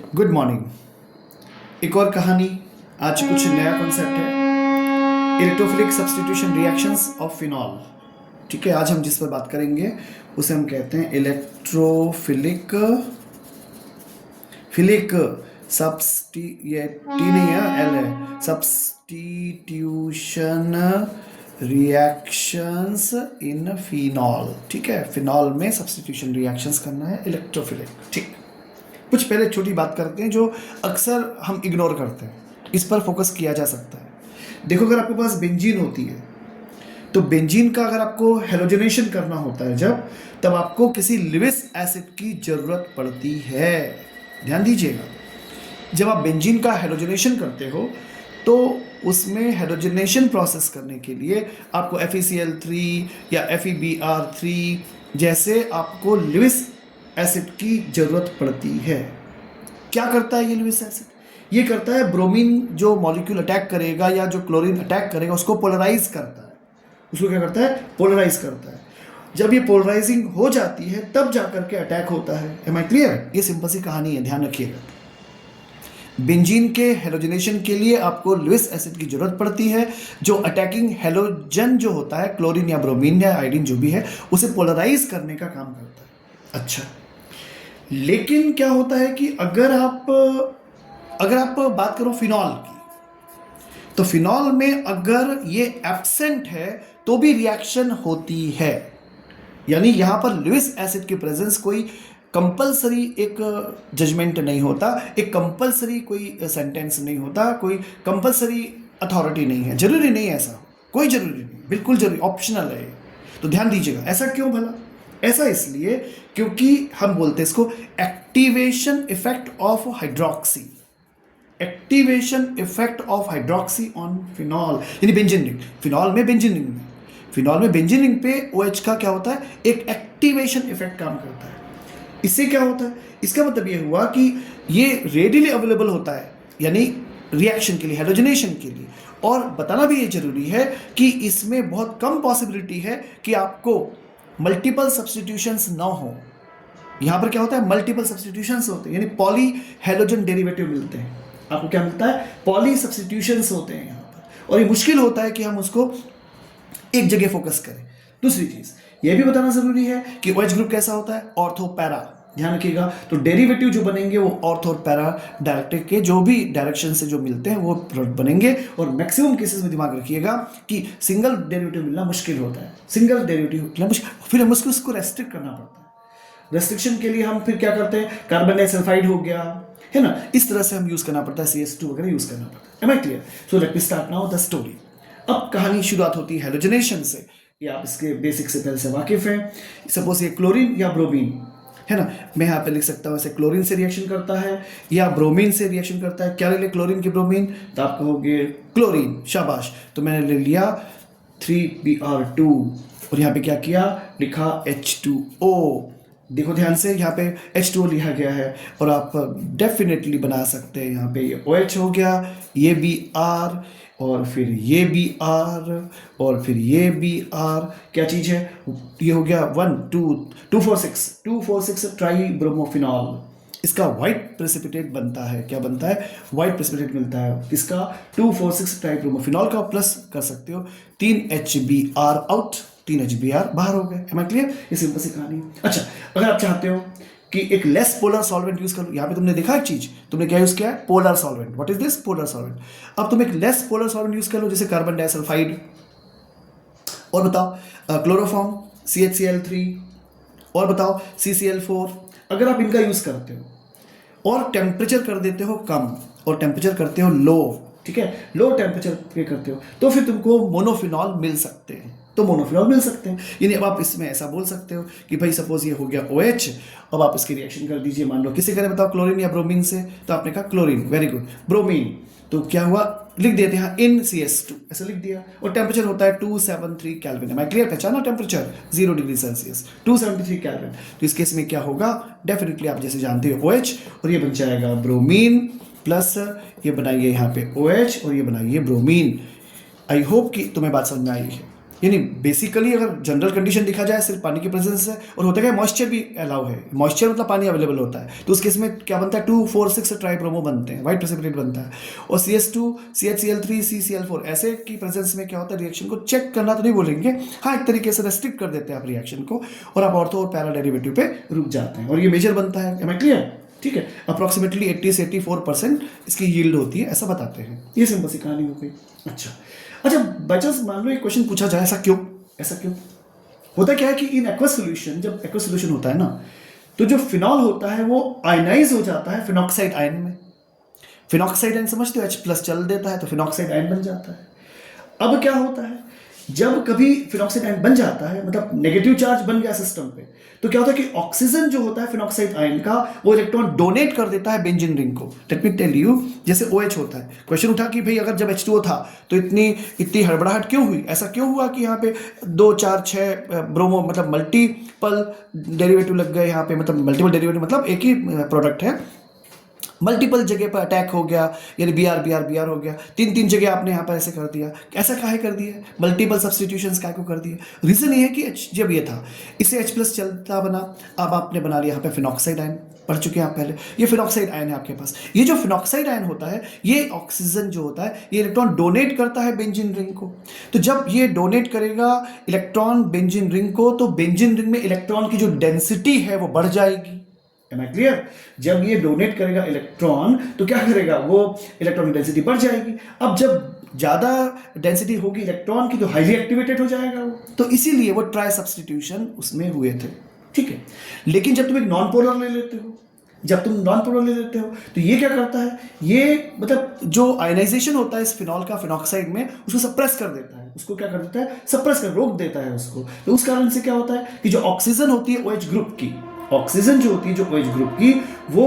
Good morning. एक और कहानी। आज कुछ नया कॉन्सेप्ट है, electrophilic substitution reactions of phenol. ठीक है, आज हम जिस पर बात करेंगे उसे हम कहते हैं इलेक्ट्रोफिलिक फिलिक सब्स्टी, ये टी नहीं है, एल है, सब्स्टिट्यूशन रिएक्शंस इन फिनॉल। ठीक है, फिनॉल में सब्स्टिट्यूशन रिएक्शंस करना है इलेक्ट्रोफिलिक। ठीक, कुछ पहले छोटी बात करते हैं जो अक्सर हम इग्नोर करते हैं, इस पर फोकस किया जा सकता है। देखो, अगर आपके पास बेंजीन होती है तो बेंजीन का अगर आपको हेलोजनेशन करना होता है तब आपको किसी लिविस एसिड की जरूरत पड़ती है। ध्यान दीजिएगा, जब आप बेंजीन का हेलोजनेशन करते हो तो उसमें हेलोजनेशन प्रोसेस करने के लिए आपको FeCl3 या FeBr3 जैसे आपको लिविस एसिड की जरूरत पड़ती है। क्या करता है ये लिविस एसिड? ये करता है ब्रोमीन जो मॉलिक्यूल अटैक करेगा या जो क्लोरीन अटैक करेगा उसको पोलराइज करता है। उसको क्या करता है? पोलराइज करता है। जब ये पोलराइजिंग हो जाती है तब जाकर के अटैक होता है। Am I clear? ये सिंपल सी कहानी है, ध्यान रखिएगा। बेंजीन के हेलोजनेशन के लिए आपको लुइस एसिड की जरूरत पड़ती है जो अटैकिंग हेलोजन जो होता है, क्लोरीन या ब्रोमीन या आयोडीन जो भी है, उसे पोलराइज करने का काम करता है। अच्छा, लेकिन क्या होता है कि अगर आप बात करो फिनॉल की, तो फिनॉल में अगर ये एब्सेंट है तो भी रिएक्शन होती है। यानी यहां पर लुइस एसिड की प्रेजेंस कोई कंपलसरी एक जजमेंट नहीं होता, एक कंपलसरी कोई सेंटेंस नहीं होता, कोई कंपलसरी अथॉरिटी नहीं है। जरूरी नहीं है ऐसा, कोई जरूरी नहीं, बिल्कुल जरूरी, ऑप्शनल है। तो ध्यान दीजिएगा। ऐसा क्यों भला? ऐसा इसलिए क्योंकि हम बोलते हैं इसको activation effect of hydroxy. Activation effect of hydroxy on phenol, यानी बेंजीन रिंग। फिनॉल में बेंजीन रिंग पे OH का क्या होता है? एक एक्टिवेशन इफेक्ट काम करता है। इससे क्या होता है? इसका मतलब ये हुआ कि ये रेडिली अवेलेबल होता है, यानी रिएक्शन के लिए, हेलोजनेशन के लिए। और बताना भी ये जरूरी है कि इसमें बहुत कम पॉसिबिलिटी है कि आपको मल्टीपल सब्स्टिट्यूशंस ना हो। यहां पर क्या होता है? मल्टीपल सब्स्टिट्यूशंस होते हैं, यानी पॉली हेलोजन डेरिवेटिव मिलते हैं। आपको क्या मिलता है? पॉली सब्स्टिट्यूशंस होते हैं यहां पर। और ये मुश्किल होता है कि हम उसको एक जगह फोकस करें। दूसरी चीज यह भी बताना जरूरी है कि OH ग्रुप कैसा होता है? Ortho para. ध्यान रखिएगा। तो डेरिवेटिव जो बनेंगे वो ऑर्थो और पैरा डायरेक्टिव के जो भी डायरेक्शन से जो मिलते हैं वो बनेंगे। और मैक्सिमम केसेस में दिमाग रखिएगा कि सिंगल डेरिवेटिव मिलना मुश्किल होता है। सिंगल डेरिवेटिव मिलना मुश्किल, फिर हम उसको रेस्ट्रिक्ट करना पड़ता है। रेस्ट्रिक्शन के लिए हम फिर क्या करते हैं? कार्बन डाइसल्फाइड हो गया, है ना, इस तरह से हम यूज करना पड़ता है, CS2 वगैरह यूज करना पड़ता है। Am I clear? So let me start now the story. अब कहानी शुरुआत होती है हेलोजनेशन से। ये आप इसके बेसिक से पहले से वाकिफ हैं। सपोज ये क्लोरीन या ब्रोमीन है ना, मैं यहाँ पे लिख सकता हूँ ऐसे, क्लोरीन से रिएक्शन करता है या ब्रोमीन से रिएक्शन करता है। क्या ले ले? क्लोरीन की ब्रोमीन, तो आप कहोगे क्लोरीन, शाबाश। तो मैंने ले लिया 3Br2 और यहाँ पे क्या किया? लिखा H2O। देखो ध्यान से, यहाँ पे H2O लिखा गया है और आप डेफिनेटली बना सकते हैं। यहाँ पे ये OH हो गया, ये Br और फिर ये Br और फिर ये Br। क्या चीज़ है? ये हो गया 246 ट्राई ब्रोमोफिनॉल। इसका व्हाइट प्रेसिपिटेट बनता है। क्या बनता है? व्हाइट प्रेसिपिटेट मिलता है। इसका 246 ट्राई ब्रोमोफिनॉल का प्लस कर सकते हो 3HBr आउट, 3HBr बाहर हो गए। Am I clear? ये सिंपल सी कहानी है। अच्छा, अगर आप चाहते हो कि एक लेस पोलर सॉल्वेंट यूज करो, यहां पे तुमने देखा एक चीज, तुमने क्या यूज किया है? Polar solvent. What is this? Polar solvent. अब तुम एक लेस पोलर सॉल्वेंट यूज कर लो, जैसे कार्बन डाइसल्फाइड, और बताओ क्लोरोफॉर्म CHCl3, और बताओ CCl4। अगर आप इनका यूज करते हो और टेम्परेचर कर देते हो कम और टेम्परेचर करते हो लो, ठीक है, लो टेम्परेचर पे करते हो, तो फिर तुमको मोनोफिनॉल मिल सकते हैं। तो मोनोफिनॉल मिल सकते हैं। यानी अब आप इसमें ऐसा बोल सकते हो कि भाई सपोज ये हो गया OH, अब आप इसकी रिएक्शन कर दीजिए। मान लो किसी करें, बताओ क्लोरीन या ब्रोमीन से, तो आपने कहा क्लोरीन, वेरी गुड। ब्रोमीन, तो क्या हुआ? लिख देते हैं इन CS2, ऐसा लिख दिया। और टेम्परेचर होता है 273 केल्विन। मैं क्लियर? पहचाना टेम्परेचर 0 डिग्री सेल्सियस, 273 केल्विन। तो इस केस में क्या होगा? डेफिनेटली आप जैसे जानते हो OH, और ये बन जाएगा ब्रोमीन प्लस ये बनाइए यहाँ पे OH और ये बनाइए ब्रोमीन। आई होप कि तुम्हें बात समझ में आई है। यानी बेसिकली अगर जनरल कंडीशन देखा जाए सिर्फ पानी की प्रेजेंस है, और होता क्या है मॉइस्चर भी अलाउ है, मॉइस्चर मतलब पानी अवेलेबल होता है, तो उस केस में क्या बनता है 2,4,6 ट्राइब्रोमो बनते हैं, व्हाइट प्रेसिपिटेट बनता है। और CS2 CHCl3 CCl4 ऐसे की प्रेजेंस में क्या होता है, रिएक्शन को चेक करना तो नहीं बोलेंगे, हाँ एक तरीके से रेस्ट्रिक्ट कर देते हैं आप रिएक्शन को, और आप ऑर्थो और पैरा डेरिवेटिव पे रुक जाते हैं, और ये मेजर बनता है। Am I clear? ठीक है, अप्रॉक्सीमेटली 80 से 84% इसकी यील्ड होती है, ऐसा बताते हैं। ये सिंपल सी कहानी हो गई। अच्छा अच्छा, बाई चांस मान लो एक क्वेश्चन पूछा जाए, ऐसा क्यों, ऐसा क्यों होता क्या है कि इन एक्वा सोल्यूशन, जब एक्वा सोल्यूशन होता है ना, तो जो फिनॉल होता है वो आयनाइज हो जाता है फिनॉक्साइड आयन में। फिनॉक्साइड आयन समझते हो, H+ चल देता है तो फिनॉक्साइड आयन बन जाता है। अब क्या होता है, जब कभी फिनॉक्साइड आयन बन जाता है, मतलब नेगेटिव चार्ज बन गया सिस्टम पे, तो क्या होता है कि ऑक्सीजन जो होता है फिनॉक्साइड आयन का, वो इलेक्ट्रॉन डोनेट कर देता है बेंजीन रिंग को। लेट मी टेल यू, जैसे OH होता है, क्वेश्चन उठा कि भाई अगर जब H2O था तो इतनी हड़बड़ाहट क्यों हुई, ऐसा क्यों हुआ कि यहाँ पे 2 4 6 ब्रोमो मतलब मल्टीपल डेरिवेटिव लग गए यहाँ पे, मतलब मल्टीपल डेरिवेटिव मतलब एक ही प्रोडक्ट है, मल्टीपल जगह पर अटैक हो गया, यानी BR हो गया, 3 जगह आपने यहाँ पर ऐसे कर दिया, ऐसा काहे कर दिया, मल्टीपल सब्सटीट्यूशंस काहे को कर दिए। रीज़न ये है कि जब ये था इससे H+ चलता बना, अब आपने बना लिया यहाँ पे फिनॉक्साइड आयन, पढ़ चुके हैं आप पहले, ये फिनॉक्साइड आयन है आपके पास। ये जो फिनॉक्साइड आयन होता है, ये ऑक्सीजन जो होता है, ये इलेक्ट्रॉन डोनेट करता है बेंजीन रिंग को। तो जब ये डोनेट करेगा इलेक्ट्रॉन बेंजीन रिंग को, तो बेंजीन रिंग में इलेक्ट्रॉन की जो डेंसिटी है वो बढ़ जाएगी। Am I clear? जब ये डोनेट करेगा इलेक्ट्रॉन तो क्या करेगा, वो इलेक्ट्रॉन की डेंसिटी बढ़ जाएगी। अब जब ज़्यादा डेंसिटी होगी इलेक्ट्रॉन की तो हाईली एक्टिवेटेड हो जाएगा वो, तो इसीलिए वो ट्राई सब्सटीट्यूशन उसमें हुए थे। ठीक है, लेकिन जब तुम एक नॉन पोलर ले लेते हो, जब तुम नॉन पोलर ले लेते हो तो ये क्या करता है, ये मतलब जो आयनाइजेशन होता है इस फिनॉल का फिनॉक्साइड में, उसको सप्रेस कर देता है, उसको क्या कर देता है, सप्रेस कर रोक देता है उसको। तो उस कारण से क्या होता है कि जो ऑक्सीजन होती है OH ग्रुप की, ऑक्सीजन जो होती है जो OH ग्रुप की, वो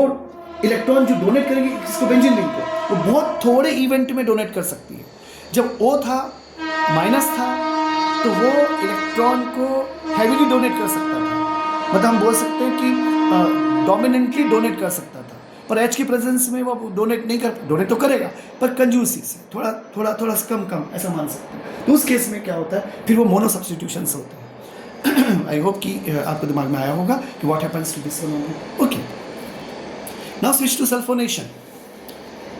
इलेक्ट्रॉन जो डोनेट करेगी किसको, बेंजीन रिंग को, वो बहुत थोड़े इवेंट में डोनेट कर सकती है। जब O था माइनस था तो वो इलेक्ट्रॉन को हैवीली डोनेट कर सकता था, मतलब हम बोल सकते हैं कि डोमिनेंटली डोनेट कर सकता था, पर H की प्रेजेंस में वो डोनेट नहीं कर, डोनेट तो करेगा पर कंजूसी से, थोड़ा थोड़ा थोड़ा कम ऐसा मान सकते हैं। तो उस केस में क्या होता है, फिर वो मोनो सब्सटीट्यूशंस होते हैं। आई होप कि आपको दिमाग में आया होगा कि what happens to this one only. Okay, now switch to sulphonation.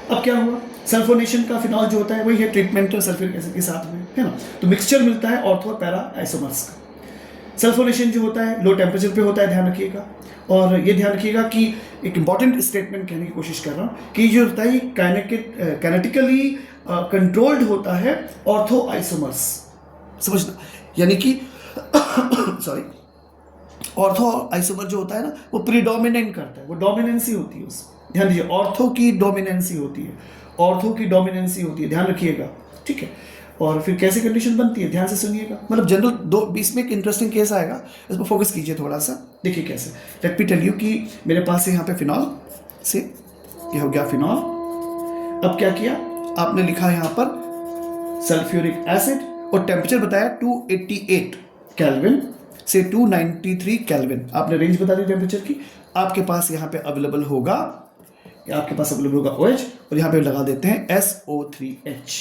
अब क्या हुआ, सल्फोनेशन का फिनॉल जो होता है वही है ट्रीटमेंट सल्फ्यूरिक एसिड के साथ में, है ना, तो मिक्सचर मिलता है ऑर्थो और पैरा आइसोमर्स का। सल्फोनेशन जो होता है लो टेम्परेचर पे होता है, ध्यान रखिएगा। और ये ध्यान रखिएगा कि एक इंपॉर्टेंट स्टेटमेंट कहने की कोशिश कर रहा हूँ कि जो होता है ये काइनेटिकली कंट्रोल्ड होता है ऑर्थो आइसोमर्स, समझना, यानी कि सॉरी, ऑर्थो आइसोमर जो होता है ना वो प्रीडोमिनेंट करता है, वो डोमिनेंसी होती है उसमें, ध्यान दीजिए, ऑर्थो की डोमिनेंसी होती है, ऑर्थो की डोमिनेंसी होती है, ध्यान रखिएगा। ठीक है, और फिर कैसे कंडीशन बनती है, ध्यान से सुनिएगा, मतलब जनरल दो बीच में एक इंटरेस्टिंग केस आएगा, इस पर फोकस कीजिए थोड़ा सा, देखिए कैसे। लेट मी टेल यू कि मेरे पास यहाँ पे फिनॉल से ये हो गया फिनॉल। अब क्या किया आपने, लिखा यहाँ पर सल्फ्यूरिक एसिड और टेम्परेचर बताया 288 केल्विन से 293 केल्विन, आपने रेंज बता दी टेम्परेचर की। आपके पास यहाँ पे अवेलेबल होगा, आपके पास अवेलेबल होगा OH, और यहाँ पे लगा देते हैं SO3H।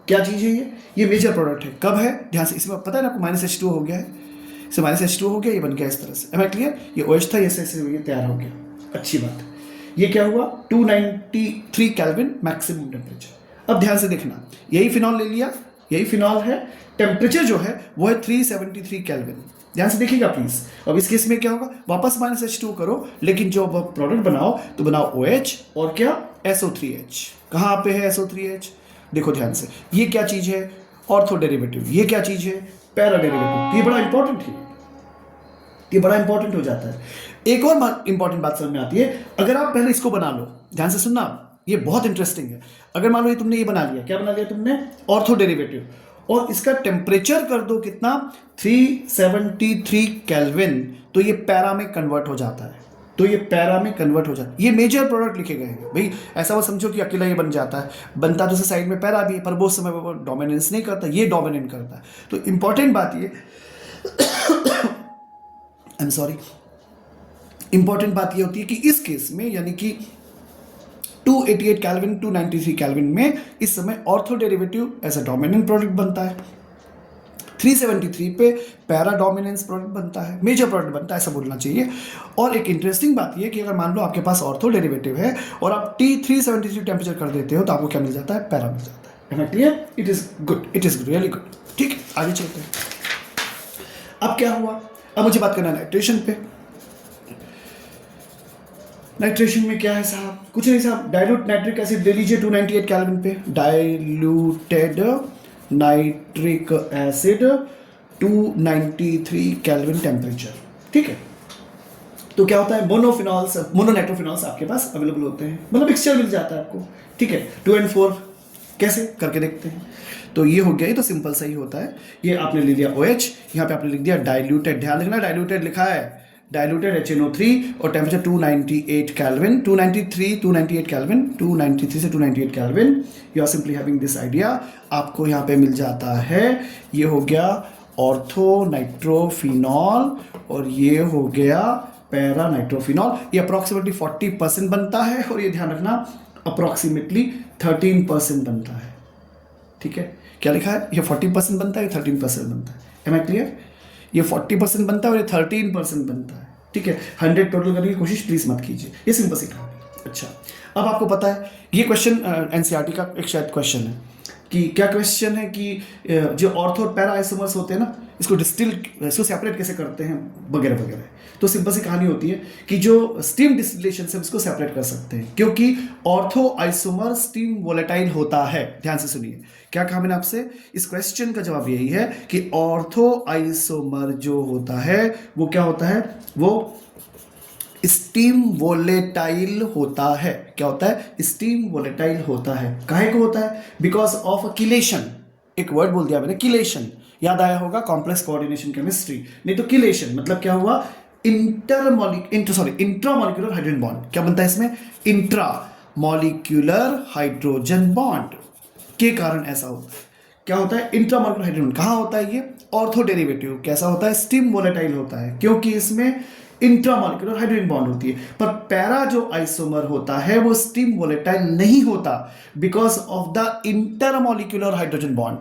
क्या चीज़ है ये मेजर प्रोडक्ट है, कब है, ध्यान से, इसमें पता है ना आपको -H2O हो गया है, इसे -H2O हो गया, ये बन गया इस तरह से। एम आई क्लियर, ये OH था, ये तैयार हो गया, अच्छी बात है। ये क्या हुआ 293 केल्विन मैक्सिमम टेम्परेचर। अब ध्यान से देखना, यही फिनॉल ले लिया, यही फिनॉल है, टेम्परेचर जो है वो है 373 केल्विन, ध्यान से देखिएगा प्लीज। अब इस केस में क्या होगा, वापस -H2 करो, लेकिन जो प्रोडक्ट बनाओ तो बनाओ OH और क्या SO3H। कहाँ पे है SO3H, देखो ध्यान से, ये क्या चीज है, ऑर्थो डेरिवेटिव, ये क्या चीज है, पैरा डेरिवेटिव। ये बड़ा इंपॉर्टेंट है, ये बड़ा इंपॉर्टेंट हो जाता है। एक और इंपॉर्टेंट बात समझ में आती है, अगर आप पहले इसको बना लो, ध्यान से सुनना, ये बहुत इंटरेस्टिंग है। अगर मान लो ये तुमने ये बना लिया, क्या बना लिया तुमने, ऑर्थो डेरिवेटिव, और इसका टेम्परेचर कर दो कितना 373 केल्विन, तो ये पैरा में कन्वर्ट हो जाता है, तो ये पैरा में कन्वर्ट हो जाता है। ये मेजर प्रोडक्ट लिखे गए हैं भाई, ऐसा वो समझो कि अकेला ये बन जाता है, बनता तो साइड में पैरा भी है, पर वो समय वो डोमिनेंस नहीं करता, ये डोमिनेट करता है। तो इंपॉर्टेंट बात ये आई एम सॉरी, इंपॉर्टेंट बात ये होती है कि इस केस में, यानी कि 288 केल्विन 293 केल्विन में इस समय ortho derivative as a dominant product बनता है। 373 पे पैरा डोमिनेंस प्रोडक्ट बनता है, मेजर प्रोडक्ट बनता है, ऐसा बोलना चाहिए। और एक इंटरेस्टिंग बात ये कि अगर मान लो आपके पास ऑर्थो डेरिवेटिव है और आप T373 टेम्परेचर कर देते हो तो आपको क्या मिल जाता है, पैरा मिल जाता है। Am I clear? It is good, it is really good. ठीक है, आगे चलते हैं। अब क्या हुआ, अब मुझे बात करना है नाइट्रेशन पे। नाइट्रेशन में क्या है साहब, कुछ नहीं साहब, डाइल्यूट नाइट्रिक एसिड ले लीजिए 298 केल्विन पे, diluted nitric acid 293 kelvin temperature. ठीक है, तो क्या होता है, मोनोफिनॉल्स, मोनोनाइट्रोफिनॉल्स आपके पास अवेलेबल होते हैं, मतलब मिक्सचर मिल जाता है आपको। ठीक है, 2 and 4 कैसे करके देखते हैं। तो ये हो गया, ये तो सिंपल सा ही होता है। ये आपने ले लिया OH, यहाँ पे आपने लिख दिया डाइल्यूटेड, ध्यान रखना डाइल्यूटेड लिखा है, डाइल्यूटेड HNO3 और टेम्परेचर 298 केल्विन, 298 केल्विन, 293 से 298 kelvin. You are simply having this idea, आपको यहाँ पे मिल जाता है, ये हो गया ऑर्थो नाइट्रोफिनॉल और ये हो गया पैरा नाइट्रोफिनॉल। ये अप्रॉक्सीमेटली 40% बनता है और ये ध्यान रखना अप्रॉक्सीमेटली 13% बनता है। ठीक है, क्या लिखा है, ये 40% बनता है, ये 13% बनता है। Am I clear? ये 40% बनता है और ये 13% बनता है। ठीक है, 100 टोटल करने की कोशिश प्लीज मत कीजिए, ये सिंपल सी कहानी। अच्छा, अब आपको पता है ये क्वेश्चन एनसीईआरटी का एक शायद क्वेश्चन है कि क्या क्वेश्चन है कि जो ऑर्थो और पैरा आइसोमर्स होते हैं ना, इसको डिस्टिल, इसको सेपरेट कैसे करते हैं वगैरह वगैरह। तो सिंपल सी कहानी होती है कि जो स्टीम डिस्टिलेशन से हम इसको सेपरेट कर सकते हैं, क्योंकि ऑर्थो आइसोमर स्टीम वोलेटाइल होता है। ध्यान से सुनिए, क्या कहा मैंने आपसे, इस क्वेश्चन का जवाब यही है कि ऑर्थो आइसोमर जो होता है वो क्या होता है, वो स्टीम वोलेटाइल होता है। क्या होता है, स्टीम वोलेटाइल होता है। काहे को होता है, बिकॉज ऑफ अ किलेशन। एक वर्ड बोल दिया मैंने, किलेशन, याद आया होगा कॉम्प्लेक्स कोऑर्डिनेशन केमिस्ट्री, नहीं तो किलेशन मतलब क्या हुआ, इंट्रामोलिक्यूलर हाइड्रोजन बॉन्ड। क्या बनता है इसमें, इंट्रामोलिक्यूलर हाइड्रोजन बॉन्ड के कारण ऐसा होता है। क्या होता है, इंट्रामोलिक्यूलर हाइड्रोजन कहाँ होता है, ये ऑर्थो डेरिवेटिव कैसा होता है, स्टीम वोलेटाइल होता है, क्योंकि इसमें इंट्रामोलिक्यूलर हाइड्रोजन बॉन्ड होती है। पर पैरा जो आइसोमर होता है वो स्टीम वोलेटाइल नहीं होता because of the intermolecular hydrogen bond.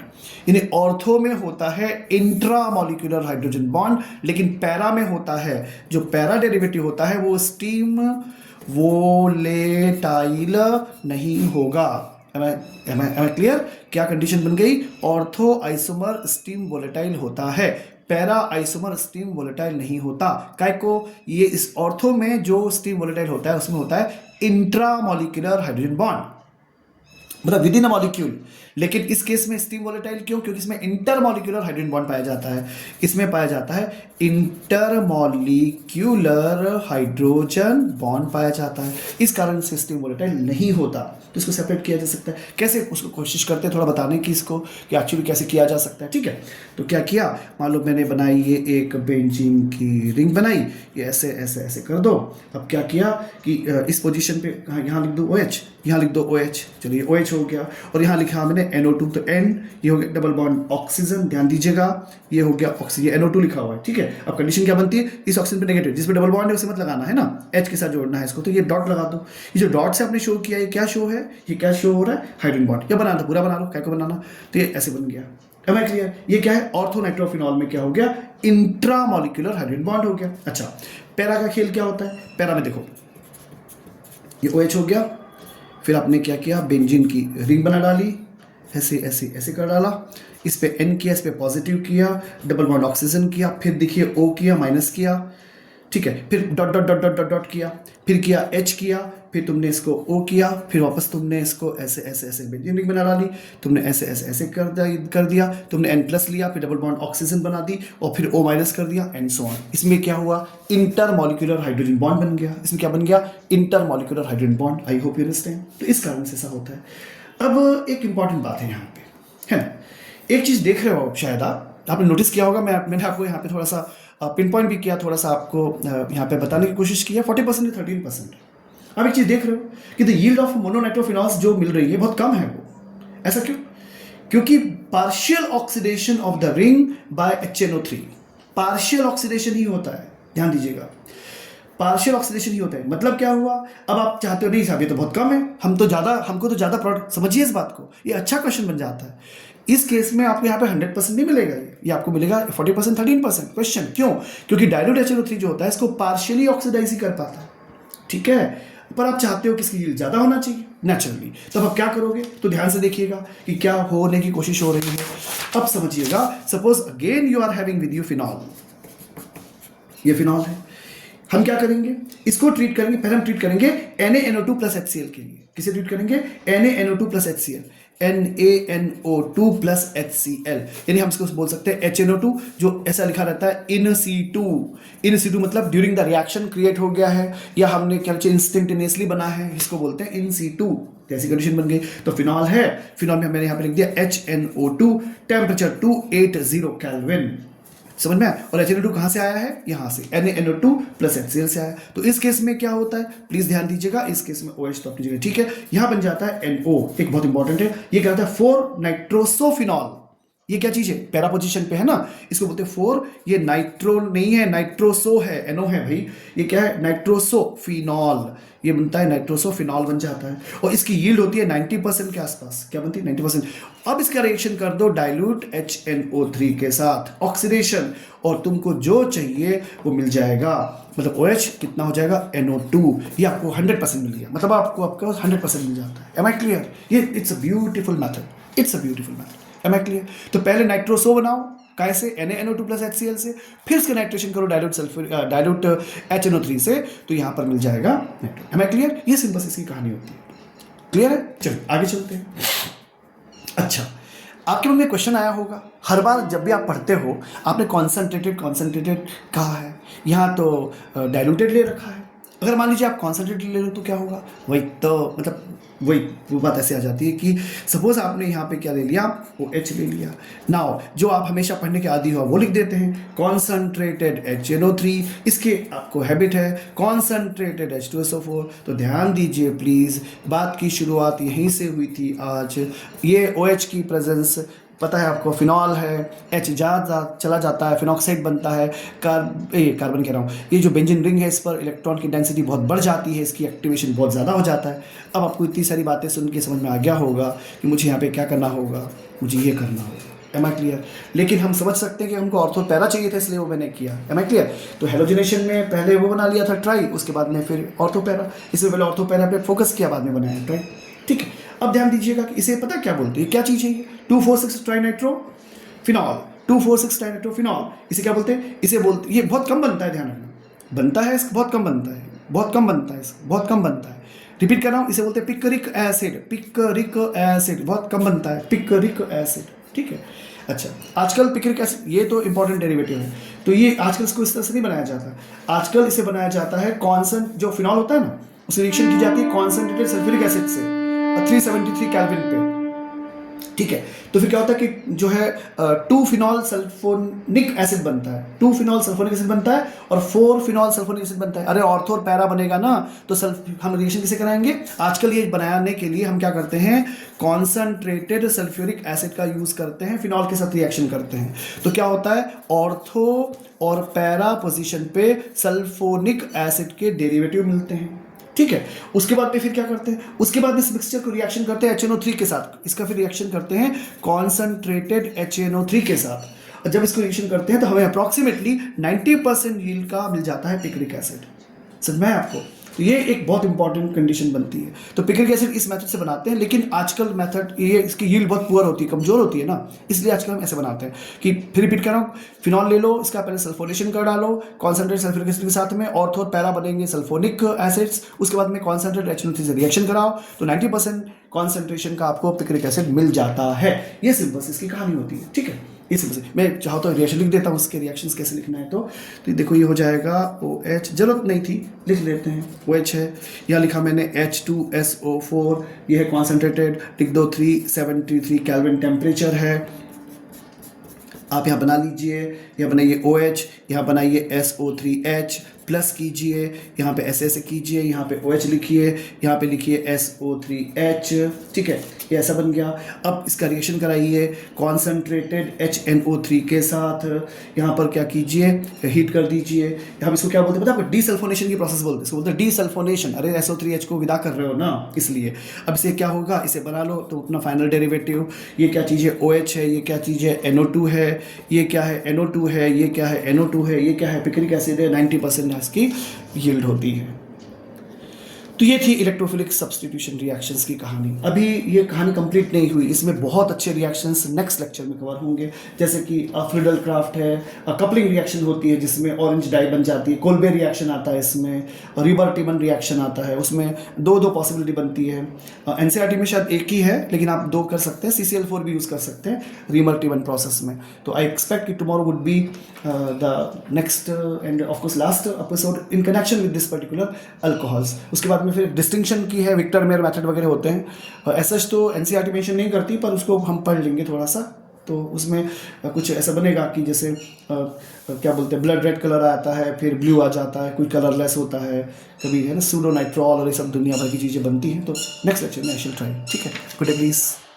यानी ऑर्थो में होता है इंट्रामोलिक्यूलर हाइड्रोजन बॉन्ड, लेकिन पैरा में होता है, जो पैरा डेरिवेटिव होता है वो स्टीम वोलेटाइल नहीं होगा। Am I clear? क्या कंडीशन बन गई, ऑर्थो आइसोमर स्टीम वोलेटाइल होता है, पैरा आइसोमर स्टीम वोलेटाइल नहीं होता। काय को, ये इस ऑर्थो में जो स्टीम वोलेटाइल होता है उसमें होता है इंट्रामोलिक्यूलर हाइड्रोजन बॉन्ड, मतलब विद इन अ मॉलिक्यूल। लेकिन इस केस में स्टीम वोलेटाइल क्यों, क्योंकि इसमें इंटरमोलिक्यूलर हाइड्रोजन बॉन्ड पाया जाता है, इसमें पाया जाता है इंटरमोलिक्यूलर हाइड्रोजन बॉन्ड पाया जाता है, इस कारण से स्टीम वोलेटाइल नहीं होता। तो इसको सेपरेट किया जा सकता है कैसे, उसको कोशिश करते हैं थोड़ा बताने की इसको कि एक्चुअली कैसे किया जा सकता है। ठीक है, तो क्या किया, मान लो मैंने बनाई ये एक बेंजीन की रिंग बनाई, ये ऐसे ऐसे ऐसे कर दो। अब क्या किया कि इस पोजीशन पे यहाँ लिख दो OH, यहाँ लिख दो OH, चलिए OH हो गया, और यहाँ लिखा मैंने NO2, तो N, ये हो गया डबल बॉन्ड ऑक्सीजन, ध्यान दीजिएगा, ये हो गया ऑक्सीजन, NO2 लिखा हुआ है। ठीक है, अब कंडीशन क्या बनती है, इस ऑक्सीजन पे नेगेटिव, जिसपे डबल बॉन्ड है उसे मत लगाना है ना, H के साथ जोड़ना है इसको, तो ये डॉट लगा दो। ये जो डॉट से आपने शो किया, ये क्या शो है, ये क्या शो हो रहा है, हाइड्रोजन बॉन्ड। क्या बनाना, पूरा बना लो, क्या को बनाना, तो ये ऐसे बन गया। Am I clear? ये क्या है, ऑर्थो नाइट्रोफिनॉल में क्या हो गया, इंट्रामोलिक्यूलर हाइड्रोजन बॉन्ड हो गया। अच्छा, पैरा का खेल क्या होता है, पैरा में देखो ये OH हो गया, फिर आपने क्या किया, बेंजीन की रिंग बना डाली, ऐसे ऐसे ऐसे कर डाला, इस पे N किया, इस पे पॉजिटिव किया, डबल बॉन्ड ऑक्सीजन किया, फिर देखिए O किया, माइनस किया, ठीक है, फिर dot dot dot dot dot dot किया, फिर किया H किया, फिर तुमने इसको O किया, फिर वापस तुमने इसको ऐसे ऐसे ऐसे बेंजीन रिंग बना डाली, तुमने ऐसे ऐसे ऐसे कर दिया, तुमने N प्लस लिया, फिर डबल बॉन्ड ऑक्सीजन बना दी, और फिर O माइनस कर दिया, एंड सो ऑन। इसमें क्या हुआ, इंटरमोलिक्यूलर हाइड्रोजन बॉन्ड बन गया। इसमें क्या बन गया, intermolecular hydrogen bond. I hope you understand. तो इस कारण से ऐसा होता है। अब एक इंपॉर्टेंट बात है यहाँ पे, है ना, एक चीज़ देख रहे हो शायद आपने नोटिस किया होगा, मैंने आपको यहाँ पे थोड़ा सा पिन पॉइंट भी किया, थोड़ा सा आपको यहाँ पे बताने की कोशिश की है, 40% 13%। आप एक चीज़ देख रहे हो कि द यील्ड ऑफ मोनोनाइट्रोफिनॉल्स जो मिल रही है बहुत कम है। वो ऐसा क्यों, क्योंकि partial oxidation of the ring by HNO3, partial oxidation ही होता है, ध्यान दीजिएगा, पार्शियल ऑक्सीडेशन ही होता है। मतलब क्या हुआ, अब आप चाहते हो नहीं साहब ये तो बहुत कम है, हमको तो ज़्यादा प्रोडक्ट, समझिए इस बात को, ये अच्छा क्वेश्चन बन जाता है। इस केस में आपको यहाँ पे 100% नहीं मिलेगा, ये आपको मिलेगा 40% 13%। क्वेश्चन क्यों? क्योंकि डाइल्यूट HNO3 जो होता है इसको पार्शियली ऑक्सीडाइज ही कर पाता है, ठीक है, पर आप चाहते हो कि इसकी यील्ड ज़्यादा होना चाहिए नेचुरली, तो अब क्या करोगे? तो ध्यान से देखिएगा कि क्या होने की कोशिश हो रही है। अब समझिएगा, suppose again you are having with you phenol, ये फिनॉल है, हम क्या करेंगे? इसको ट्रीट करेंगे, पहले हम ट्रीट करेंगे NaNO2 प्लस HCl के लिए। किसे ट्रीट करेंगे? NaNO2 plus HCl, NaNO2 plus HCl, यानी हम इसको बोल सकते हैं HNO2, जो ऐसा लिखा रहता है इन situ। इन situ मतलब ड्यूरिंग द रिएक्शन क्रिएट हो गया है, या हमने क्या इंस्टेंटेनियसली बना है, इसको बोलते हैं इन situ। जैसी कंडीशन बन गई तो फिनॉल है, फिनॉल में मैंने यहाँ पे लिख दिया HNO2, टेम्परेचर 280 केल्विन, समझ में आया? और HNO2 कहाँ से आया है? यहाँ से NaNO2 प्लस HCl से आया। तो इस केस में क्या होता है, प्लीज ध्यान दीजिएगा, इस केस में OH तो अपनी जगह ठीक है, यहाँ बन जाता है NO, एक बहुत इंपॉर्टेंट है, ये क्या होता है 4 नाइट्रोसोफिनॉल। ये क्या चीज है? पैरा पोजीशन पे है ना, इसको बोलते हैं 4, ये नाइट्रो नहीं है, नाइट्रोसो है, NO है भाई, ये क्या है? नाइट्रोसोफिनॉल, ये बनता है नाइट्रोसोफिनॉल बन जाता है, और इसकी यील्ड होती है 90% के आसपास। क्या बनती है? 90%। अब इसका रिएक्शन कर दो डाइल्यूट HNO3 के साथ, ऑक्सीडेशन, और तुमको जो चाहिए वो मिल जाएगा। मतलब OH कितना हो जाएगा? NO2, ये आपको 100% मिल गया, मतलब आपको आपका 100% मिल जाता है। Am I clear? ये it's a beautiful method, it's a beautiful method. Am I clear? तो पहले नाइट्रोसो बनाओ, कैसे? NaNO2 प्लस HCl से, फिर इसका नाइट्रेशन करो डाइल्यूट HNO3 से, तो यहां पर मिल जाएगा नाइट्रो। Am I clear? ये सिंपल इसकी कहानी होती है। क्लियर है? चलिए आगे चलते हैं। अच्छा, आपके मन में क्वेश्चन आया होगा, हर बार जब भी आप पढ़ते हो आपने कॉन्सेंट्रेटेड कहा है, यहाँ तो डाइल्यूटेड ले रखा है। अगर मान लीजिए आप कॉन्सेंट्रेटेड ले लो तो क्या होगा? वही तो, मतलब वही वो बात ऐसे आ जाती है कि सपोज आपने यहाँ पे क्या ले लिया? OH ले लिया। नाउ जो आप हमेशा पढ़ने के आदी हो वो लिख देते हैं कॉन्सेंट्रेटेड HNO3, इसके आपको हैबिट है कॉन्सेंट्रेटेड H2SO4। तो ध्यान दीजिए प्लीज़, बात की शुरुआत यहीं से हुई थी आज। ये OH की प्रेजेंस पता है आपको, फिनॉल है, H चला जाता है, फिनॉक्साइड बनता है, कार्बन कह रहा हूँ, ये जो बेंजीन रिंग है इस पर इलेक्ट्रॉन की डेंसिटी बहुत बढ़ जाती है, इसकी एक्टिवेशन बहुत ज़्यादा हो जाता है। अब आपको इतनी सारी बातें सुन के समझ में आ गया होगा कि मुझे यहाँ पे क्या करना होगा, मुझे ये करना होगा। Am I clear? लेकिन हम समझ सकते हैं कि हमको ऑर्थो पैरा चाहिए था, इसलिए वो मैंने किया। Am I clear? तो हेलोजिनेशन में पहले वो बना लिया था ट्राई, उसके बाद में फिर ऑर्थो पैरा, इससे पहले ऑर्थो पैरा पे फोकस किया, बाद में बनाया ट्राई, ठीक है। अब ध्यान दीजिएगा कि इसे पता क्या बोलते हैं, क्या चीज़ है ये? 2,4,6 ट्राइनाइट्रो फिनॉल, 2,4,6 ट्राइनाइट्रो फिनॉल, इसे क्या बोलते हैं? इसे बोलते, ये बहुत कम बनता है, ध्यान रखना, बनता है इसका बहुत कम बनता है, बहुत कम बनता है इसका, बहुत कम बनता है। रिपीट कर रहा हूँ, इसे बोलते हैं पिकरिक एसिड, पिकरिक एसिड, बहुत कम बनता है पिकरिक एसिड, ठीक है। अच्छा, आजकल पिकरिक एसिड ये तो इंपॉर्टेंट डेरिवेटिव है, तो ये आजकल इसको इस तरह से नहीं बनाया जाता, आजकल इसे बनाया जाता है कॉन्सेंट, जो फिनॉल होता है ना, उसकी रिएक्शन की जाती है कॉन्सेंट्रेटेड सल्फ्यूरिक एसिड से 373 केल्विन पे, ठीक है। तो फिर क्या होता है कि जो है 2 फिनॉल सल्फोनिक एसिड बनता है, 2 फिनॉल सल्फोनिक एसिड बनता है और 4 फिनॉल सल्फोनिक एसिड बनता है। अरे ऑर्थो और पैरा बनेगा ना, तो हम रिएक्शन किसे कराएंगे? आजकल ये बनाने के लिए हम क्या करते हैं? कॉन्सेंट्रेटेड सल्फ्यूरिक एसिड का यूज करते हैं, फिनॉल के साथ रिएक्शन करते हैं। तो क्या होता है? ऑर्थो और पैरा पोजिशन पे सल्फोनिक एसिड के डेरिवेटिव मिलते हैं, ठीक है। उसके बाद में फिर क्या करते हैं? उसके बाद में इस मिक्सचर को रिएक्शन करते हैं HNO3 के साथ, इसका फिर रिएक्शन करते हैं कॉन्सेंट्रेटेड HNO3 के साथ। और जब इसको रिएक्शन करते हैं तो हमें अप्रॉक्सीमेटली 90% यील्ड का मिल जाता है पिक्रिक एसिड। समझ में है आपको? तो ये एक बहुत इंपॉर्टेंट कंडीशन बनती है। तो पिक्रिक एसिड इस मेथड से बनाते हैं, लेकिन आजकल मेथड ये इसकी यील्ड बहुत पुअर होती है, कमजोर होती है ना, इसलिए आजकल हम ऐसे बनाते हैं कि फिर रिपीट कर रहा हूँ, फिनॉल ले लो, इसका पहले सल्फोनेशन कर डालो कॉन्सेंट्रेट सल्फ्यूरिक एसिड के साथ में, ऑर्थो और पैरा बनेंगे सल्फोनिक एसिड्स, उसके बाद में कॉन्सेंट्रेट HNO3 से रिएक्शन कराओ तो 90% कॉन्सेंट्रेशन का आपको पिक्रिक एसिड मिल जाता है। ये सिंपल सी इसकी कहानी होती है, ठीक है। ये सिंपल सी, मैं चाहो तो रिएक्शन लिख देता हूँ, उसके रिएक्शंस कैसे लिखना है। तो देखो ये हो जाएगा OH, जरूरत नहीं थी, लिख लेते हैं OH है, यहाँ लिखा मैंने H2SO4, ये है कॉन्सेंट्रेटेड, लिख दो 373 केल्विन टेम्परेचर है। आप यहाँ बना लीजिए, यहाँ बनाइए OH, यहाँ बनाइए SO3H, प्लस कीजिए, यहाँ पे ऐसे कीजिए, यहाँ पे OH लिखिए, यहाँ पे लिखिए SO3H, ठीक है, ये ऐसा बन गया। अब इसका रिएक्शन कराइए कॉन्सेंट्रेटेड HNO3 के साथ, यहाँ पर क्या कीजिए, हीट कर दीजिए। यहाँ इसको क्या बोलते हैं पता है आपको, डीसल्फोनेशन की प्रोसेस बोलते हैं, इसको बोलते हैं डीसल्फोनेशन। अरे SO3H को विदा कर रहे हो ना, इसलिए। अब इसे क्या होगा, इसे बना लो तो अपना फाइनल डेरिवेटिव, ये क्या चीज़ है, OH है, ये क्या चीज़ है, NO2 है, ये क्या है, NO2 है, ये क्या है, NO2 है, ये क्या है, पिक्रिक एसिड है, 90% इसकी यील्ड होती है। तो ये थी इलेक्ट्रोफिलिक सब्स्टिट्यूशन रिएक्शंस की कहानी। अभी ये कहानी कंप्लीट नहीं हुई, इसमें बहुत अच्छे रिएक्शंस नेक्स्ट लेक्चर में कवर होंगे, जैसे कि फ्रीडल क्राफ्ट है, कपलिंग रिएक्शन होती है जिसमें ऑरेंज डाई बन जाती है, कोल्बे रिएक्शन आता है इसमें, रिबर टिमन रिएक्शन आता है, उसमें दो पॉसिबिलिटी बनती है। NCERT में शायद एक ही है, लेकिन आप दो कर सकते हैं, CCl4 भी यूज़ कर सकते हैं रिबर टिमन प्रोसेस में। तो आई एक्सपेक्ट कि tomorrow would be the next end of course last episode in connection with this particular alcohols. उसके बाद में फिर डिस्टिंक्शन की है, विक्टर मेयर मेथड वगैरह होते हैं। ऐसा तो NCERT मेंशन नहीं करती, पर उसको हम पढ़ लेंगे थोड़ा सा, तो उसमें कुछ ऐसा बनेगा कि जैसे क्या बोलते हैं, ब्लड रेड कलर आता है, फिर ब्लू आ जाता है, कोई कलरलेस होता है, कभी है ना सूडोनाइट्रॉल और ये सब दुनिया भर की चीज़ें बनती हैं। तो नेक्स्ट लेक्चर में आई शैल ट्राई, ठीक है। Good day please.